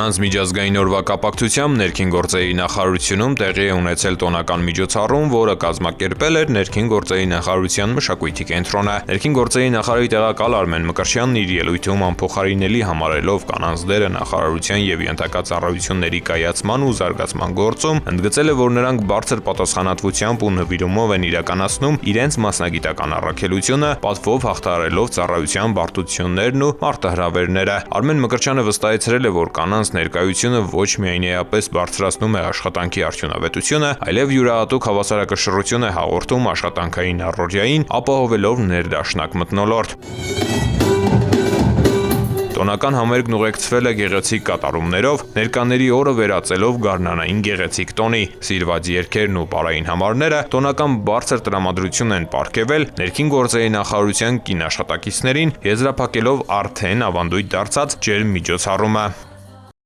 Կանանց միջազգային օրվա կապակցությամբ ներքին գործերի նախարարությունում տեղի է ունեցել տոնական միջոցառում, որը կազմակերպել էր ներքին գործերի նախարարության մշակույթի կենտրոնը։ Ներքին գործերի նախարարի տեղակալ Արմեն Մկրտչյանն իր ելույթում անփոխարինելի համարելով կանանց դերը նախարարության եւ ենթակա ծառայությունների կայացման ու զարգացման գործում, ընդգծել է, որ նրանք բարձր պատասխանատվությամբ ու նվիրումով են իրականացնում իրենց մասնագիտական առաքելությունը, պատվով հաղթահարելով ծառայության բարդություններն ու մարտահրավերները։ Արմեն Մկրտչյանը վստահեցրել է, որ կանանց ներկայությունը ոչ միայն էապես բարձրացնում է աշխատանքի արդյունավետությունը, այլև յուրահատուկ հավասարակշռություն է հաղորդում աշխատանքային առօրյային, ապահովելով ներդաշնակ մթնոլորտ։ Տոնական համերգն ուղեկցվել է գեղեցիկ կատարումներով, ներկաների օրը վերածելով գարնանային գեղեցիկ տոնի։ Սիրված երգերն ու պարային համարները տոնական բարձր տրամադրություն են պարգևել ներքին գործերի նախարարության կին աշխատակիցներին, եզրափակելով արդեն ավանդույթ դարձած ջերմ միջոցառումը։